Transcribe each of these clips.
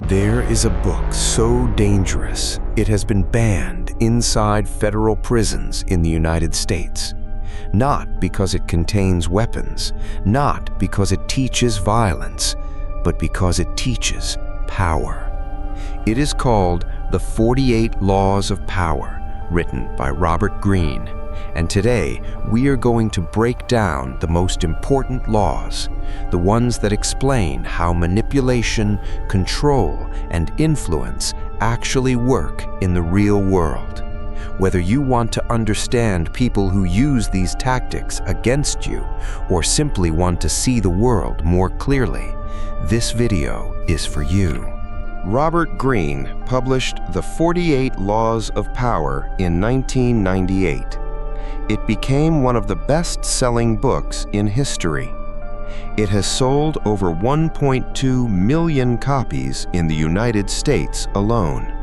There is a book so dangerous, it has been banned inside federal prisons in the United States. Not because it contains weapons, not because it teaches violence, but because it teaches power. It is called The 48 Laws of Power, written by Robert Greene. And today, we are going to break down the most important laws, the ones that explain how manipulation, control, and influence actually work in the real world. Whether you want to understand people who use these tactics against you, or simply want to see the world more clearly, this video is for you. Robert Greene published The 48 Laws of Power in 1998. It became one of the best-selling books in history. It has sold over 1.2 million copies in the United States alone.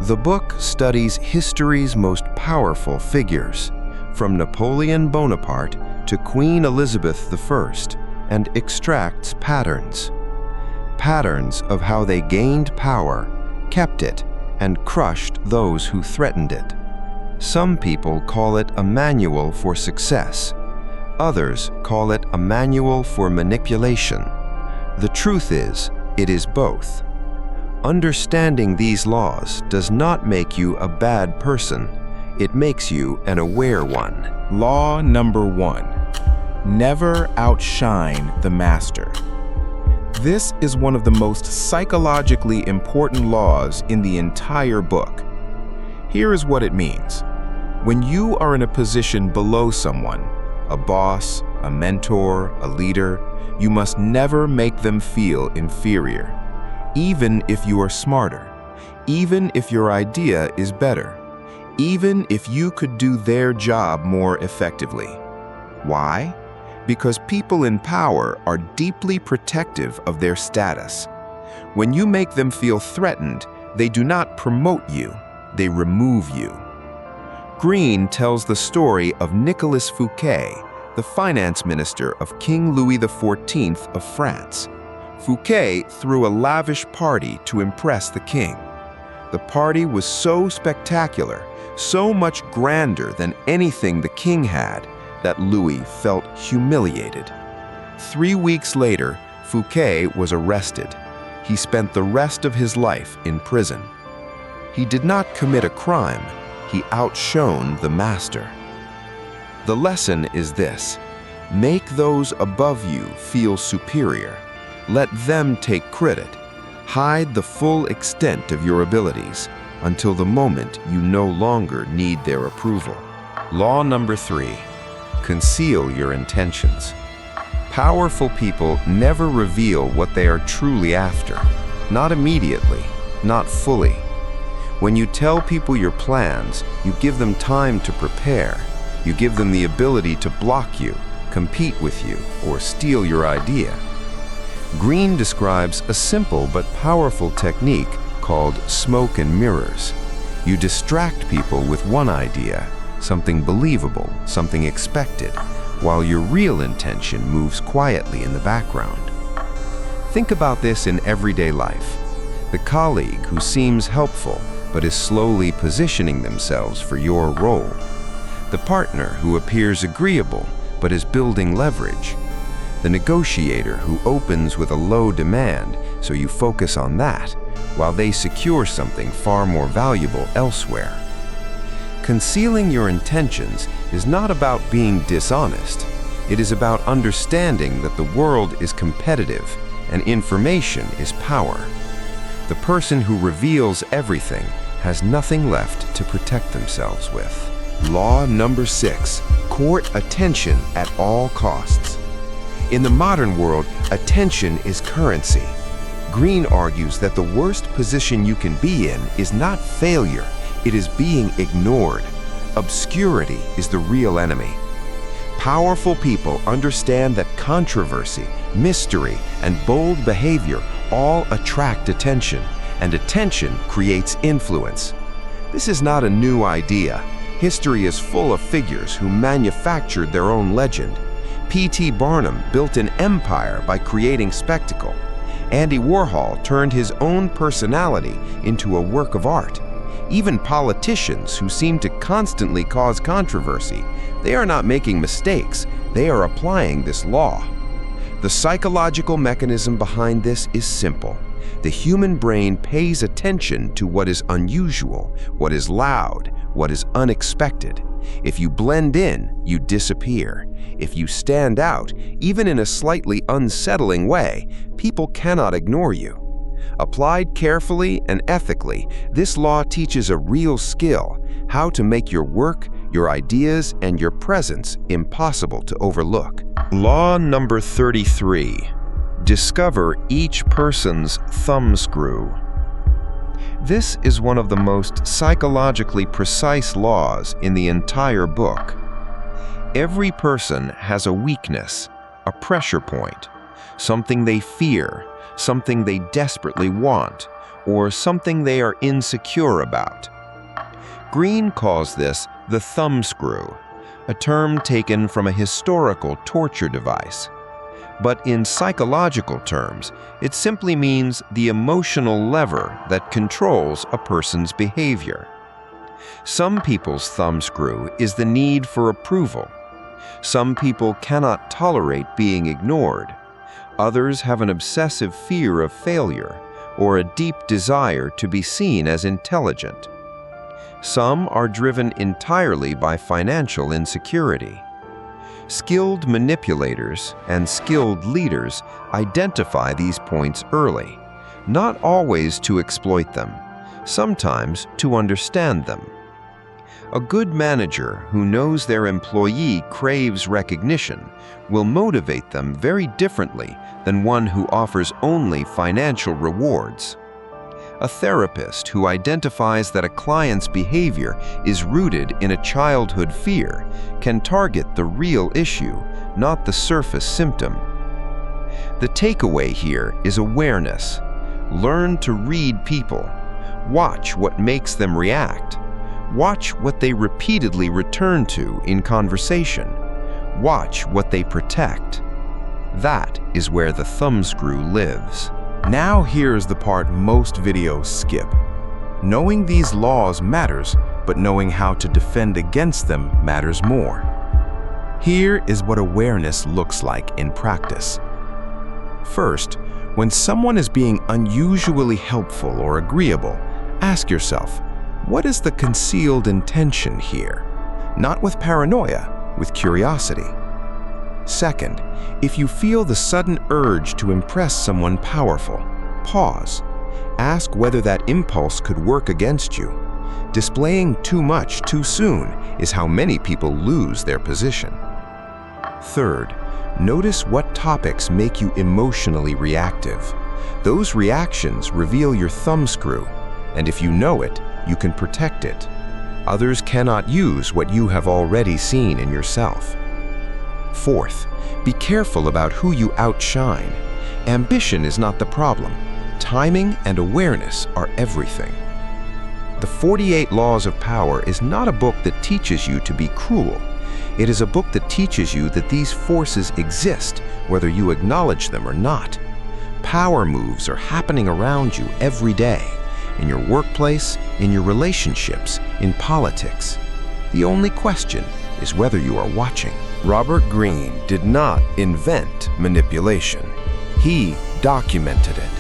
The book studies history's most powerful figures, from Napoleon Bonaparte to Queen Elizabeth I, and extracts patterns. Patterns of how they gained power, kept it, and crushed those who threatened it. Some people call it a manual for success. Others call it a manual for manipulation. The truth is, it is both. Understanding these laws does not make you a bad person. It makes you an aware one. Law number 1. Never outshine the master. This is one of the most psychologically important laws in the entire book. Here is what it means. When you are in a position below someone, a boss, a mentor, a leader, you must never make them feel inferior, even if you are smarter, even if your idea is better, even if you could do their job more effectively. Why? Because people in power are deeply protective of their status. When you make them feel threatened, they do not promote you, they remove you. Greene tells the story of Nicolas Fouquet, the finance minister of King Louis XIV of France. Fouquet threw a lavish party to impress the king. The party was so spectacular, so much grander than anything the king had, that Louis felt humiliated. 3 weeks later, Fouquet was arrested. He spent the rest of his life in prison. He did not commit a crime. He outshone the master. The lesson is this: make those above you feel superior. Let them take credit. Hide the full extent of your abilities until the moment you no longer need their approval. Law number 3. Conceal your intentions. Powerful people never reveal what they are truly after. Not immediately, not fully. When you tell people your plans, you give them time to prepare. You give them the ability to block you, compete with you, or steal your idea. Greene describes a simple but powerful technique called smoke and mirrors. You distract people with one idea, something believable, something expected, while your real intention moves quietly in the background. Think about this in everyday life. The colleague who seems helpful but is slowly positioning themselves for your role. The partner who appears agreeable but is building leverage. The negotiator who opens with a low demand so you focus on that, while they secure something far more valuable elsewhere. Concealing your intentions is not about being dishonest. It is about understanding that the world is competitive and information is power. The person who reveals everything has nothing left to protect themselves with. Law number 6. Court attention at all costs. In the modern world, attention is currency. Greene argues that the worst position you can be in is not failure, it is being ignored. Obscurity is the real enemy. Powerful people understand that controversy, mystery, and bold behavior all attract attention, and attention creates influence. This is not a new idea. History is full of figures who manufactured their own legend. P.T. Barnum built an empire by creating spectacle. Andy Warhol turned his own personality into a work of art. Even politicians who seem to constantly cause controversy, they are not making mistakes, they are applying this law. The psychological mechanism behind this is simple. The human brain pays attention to what is unusual, what is loud, what is unexpected. If you blend in, you disappear. If you stand out, even in a slightly unsettling way, people cannot ignore you. Applied carefully and ethically, this law teaches a real skill, how to make your work, your ideas, and your presence impossible to overlook. Law number 33. Discover each person's thumbscrew. This is one of the most psychologically precise laws in the entire book. Every person has a weakness, a pressure point, something they fear, something they desperately want, or something they are insecure about. Greene calls this the thumbscrew, a term taken from a historical torture device. But in psychological terms, it simply means the emotional lever that controls a person's behavior. Some people's thumbscrew is the need for approval. Some people cannot tolerate being ignored. Others have an obsessive fear of failure or a deep desire to be seen as intelligent. Some are driven entirely by financial insecurity. Skilled manipulators and skilled leaders identify these points early, not always to exploit them, sometimes to understand them. A good manager who knows their employee craves recognition will motivate them very differently than one who offers only financial rewards. A therapist who identifies that a client's behavior is rooted in a childhood fear can target the real issue, not the surface symptom. The takeaway here is awareness. Learn to read people. Watch what makes them react. Watch what they repeatedly return to in conversation. Watch what they protect. That is where the thumbscrew lives. Now here's the part most videos skip. Knowing these laws matters, but knowing how to defend against them matters more. Here is what awareness looks like in practice. First, when someone is being unusually helpful or agreeable, ask yourself, what is the concealed intention here? Not with paranoia, with curiosity. Second, if you feel the sudden urge to impress someone powerful, pause. Ask whether that impulse could work against you. Displaying too much too soon is how many people lose their position. Third, notice what topics make you emotionally reactive. Those reactions reveal your thumbscrew, and if you know it, you can protect it. Others cannot use what you have already seen in yourself. Fourth, be careful about who you outshine. Ambition is not the problem. Timing and awareness are everything. The 48 Laws of Power is not a book that teaches you to be cruel. It is a book that teaches you that these forces exist, whether you acknowledge them or not. Power moves are happening around you every day, in your workplace, in your relationships, in politics. The only question is whether you are watching. Robert Greene did not invent manipulation. He documented it.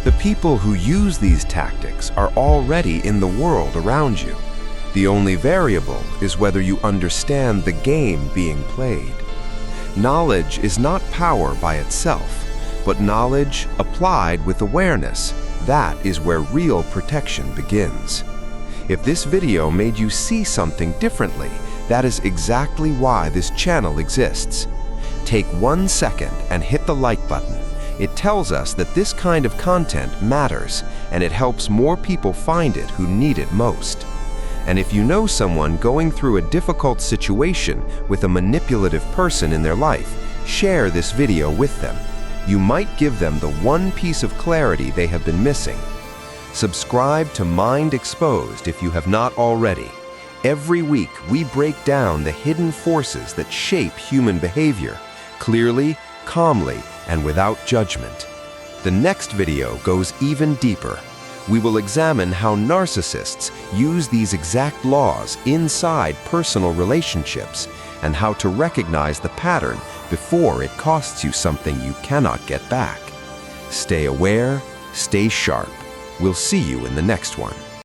The people who use these tactics are already in the world around you. The only variable is whether you understand the game being played. Knowledge is not power by itself, but knowledge applied with awareness. That is where real protection begins. If this video made you see something differently, that is exactly why this channel exists. Take 1 second and hit the like button. It tells us that this kind of content matters, and it helps more people find it who need it most. And if you know someone going through a difficult situation with a manipulative person in their life, share this video with them. You might give them the one piece of clarity they have been missing. Subscribe to Mind Exposed if you have not already. Every week, we break down the hidden forces that shape human behavior, clearly, calmly, and without judgment. The next video goes even deeper. We will examine how narcissists use these exact laws inside personal relationships and how to recognize the pattern before it costs you something you cannot get back. Stay aware, stay sharp. We'll see you in the next one.